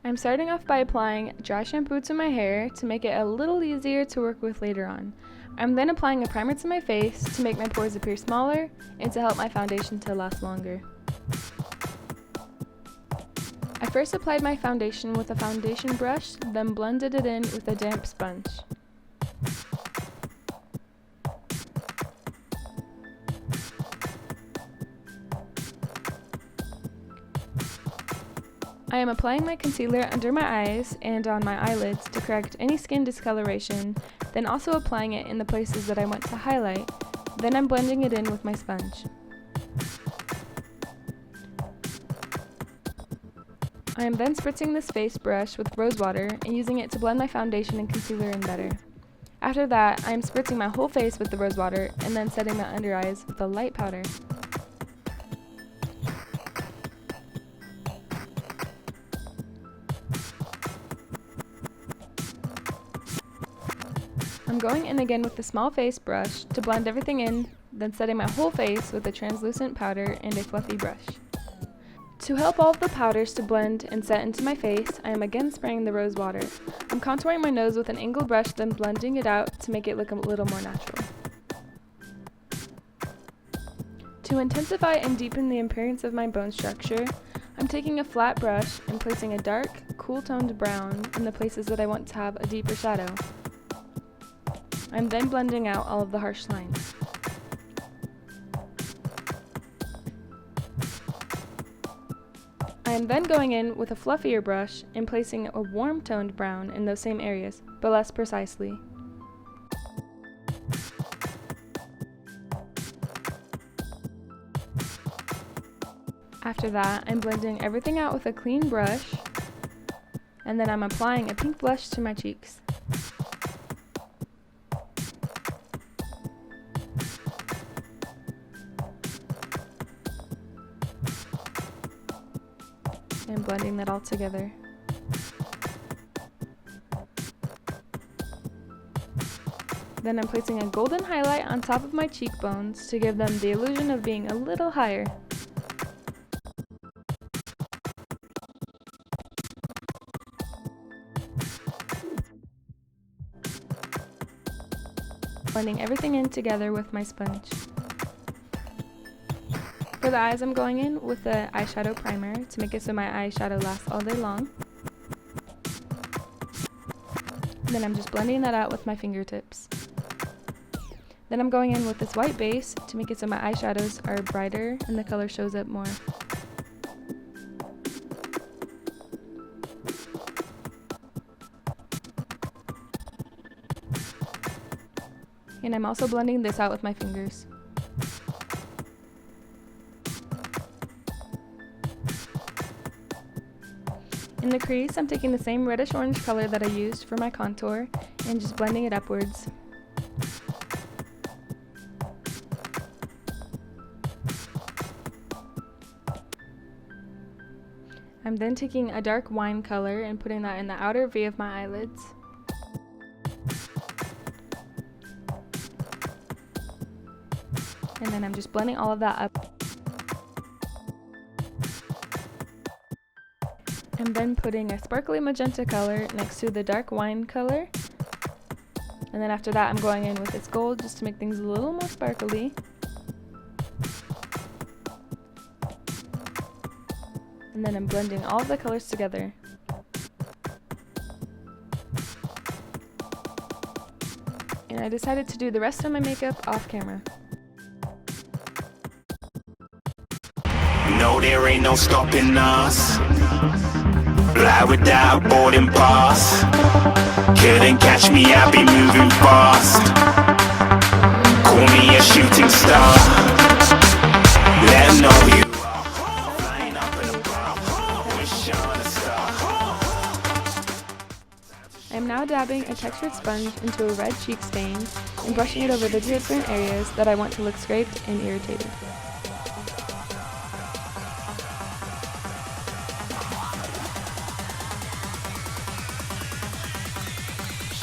I'm starting off by applying dry shampoo to my hair to make it a little easier to work with later on. I'm then applying a primer to my face to make my pores appear smaller and to help my foundation to last longer. I first applied my foundation with a foundation brush, then blended it in with a damp sponge. I am applying my concealer under my eyes and on my eyelids to correct any skin discoloration, then also applying it in the places that I want to highlight. Then I'm blending it in with my sponge. I am then spritzing this face brush with rose water and using it to blend my foundation and concealer in better. After that, I am spritzing my whole face with the rose water and then setting my under eyes with a light powder. I'm going in again with the small face brush to blend everything in, then setting my whole face with a translucent powder and a fluffy brush. To help all of the powders to blend and set into my face, I am again spraying the rose water. I'm contouring my nose with an angled brush, then blending it out to make it look a little more natural. To intensify and deepen the appearance of my bone structure, I'm taking a flat brush and placing a dark, cool-toned brown in the places that I want to have a deeper shadow. I'm then blending out all of the harsh lines. I am then going in with a fluffier brush and placing a warm-toned brown in those same areas, but less precisely. After that, I'm blending everything out with a clean brush, and then I'm applying a pink blush to my cheeks. And blending that all together. Then I'm placing a golden highlight on top of my cheekbones to give them the illusion of being a little higher. Blending everything in together with my sponge. For the eyes, I'm going in with the eyeshadow primer to make it so my eyeshadow lasts all day long. Then I'm just blending that out with my fingertips. Then I'm going in with this white base to make it so my eyeshadows are brighter and the color shows up more. And I'm also blending this out with my fingers. In the crease, I'm taking the same reddish-orange color that I used for my contour and just blending it upwards. I'm then taking a dark wine color and putting that in the outer V of my eyelids. And then I'm just blending all of that up. I'm then putting a sparkly magenta color next to the dark wine color. And then after that, I'm going in with this gold just to make things a little more sparkly. And then I'm blending all of the colors together. and I decided to do the rest of my makeup off camera. No, there ain't no stopping us. Fly without boarding pass. Couldn't catch me, I'll be moving fast. Call me a shooting star. Let 'em know who you are. Flying up in a bar. Wish on a star. I am now dabbing a textured sponge into a red cheek stain and brushing it over the different areas that I want to look scraped and irritated.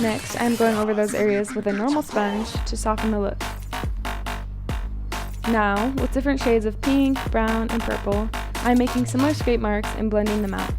Next, I am going over those areas with a normal sponge to soften the look. Now, with different shades of pink, brown, and purple, I am making similar scrape marks and blending them out.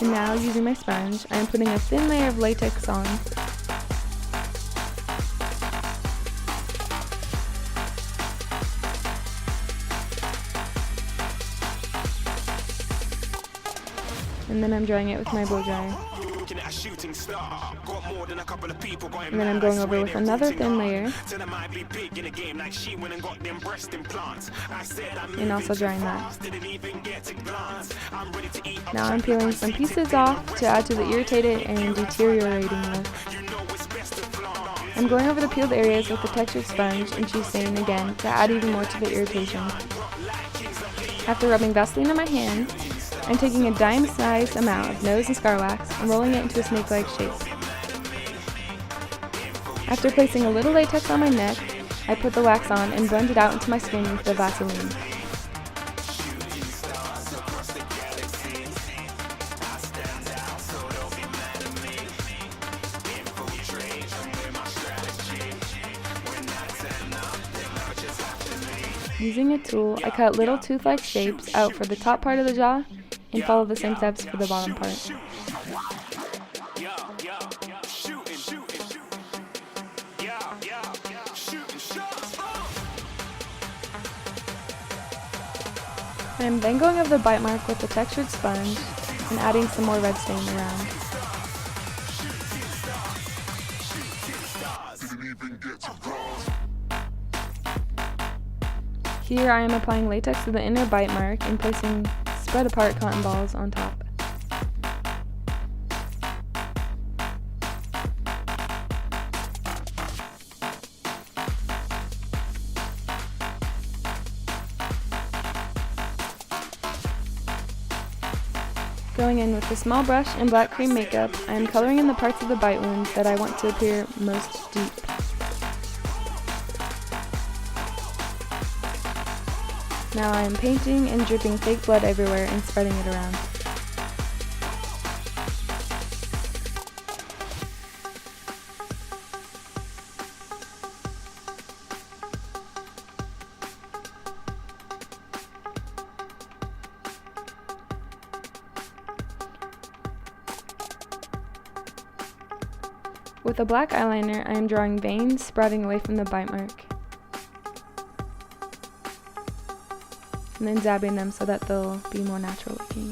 And now, using my sponge, I am putting a thin layer of latex on. And then I'm drying it with my blow dryer. And then I'm going over with another thin layer. And also drying that. Now I'm peeling some pieces off to add to the irritated and deteriorating look. I'm going over the peeled areas with the textured sponge and cheese stain again to add even more to the irritation. After rubbing Vaseline on my hand, I'm taking a dime-sized amount of nose and scar wax and rolling it into a snake-like shape. After placing a little latex on my neck, I put the wax on and blend it out into my skin with the Vaseline. Using a tool, I cut little tooth-like shapes out for the top part of the jaw and follow the same steps for the bottom part. I am then going over the bite mark with the textured sponge and adding some more red stain around. Here I am applying latex to the inner bite mark and placing spread apart cotton balls on top. Going in with a small brush and black cream makeup, I am coloring in the parts of the bite wound that I want to appear most deep. Now I am painting and dripping fake blood everywhere and spreading it around. With a black eyeliner, I am drawing veins sprouting away from the bite mark. And then dabbing them so that they'll be more natural looking.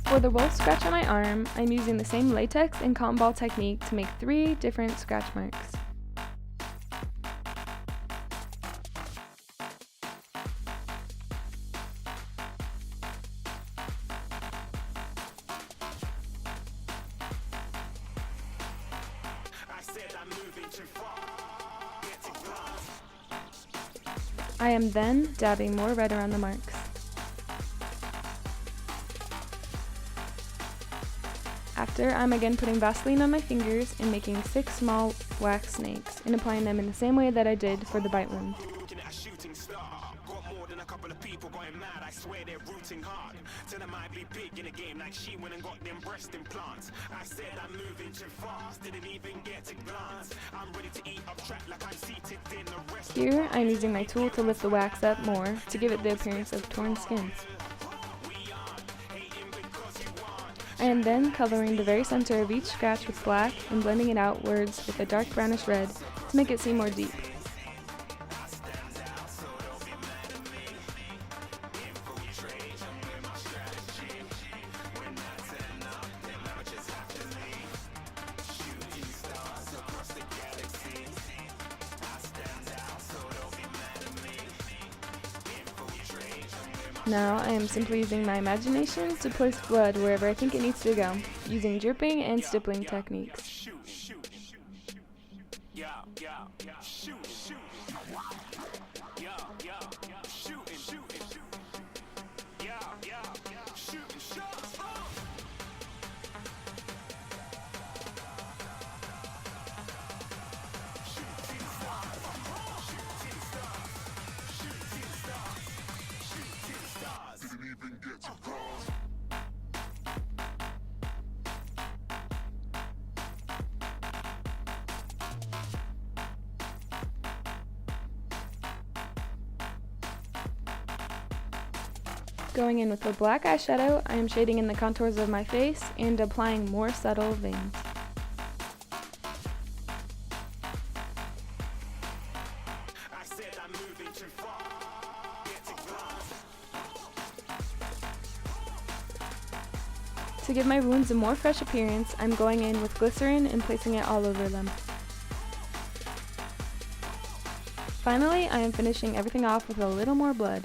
For the wolf scratch on my arm, I'm using the same latex and cotton ball technique to make 3 different scratch marks. I am then dabbing more red around the marks. After, I'm again putting Vaseline on my fingers and making 6 small wax snakes and applying them in the same way that I did for the bite wound. working hard. Till I might be big in a game like she went and got them breast implants. I said I'm moving too fast, didn't even get a glance. I'm ready to eat up track like I'm seated in a restaurant. Here, I'm using my tool to lift the wax up more to give it the appearance of torn skin. I am then coloring the very center of each scratch with black and blending it outwards with a dark brownish red to make it seem more deep. Now I am simply using my imagination to place blood wherever I think it needs to go, using dripping and stippling techniques. Going in with a black eyeshadow, I am shading in the contours of my face and applying more subtle veins. To give my wounds a more fresh appearance, I'm going in with glycerin and placing it all over them. Finally, I am finishing everything off with a little more blood.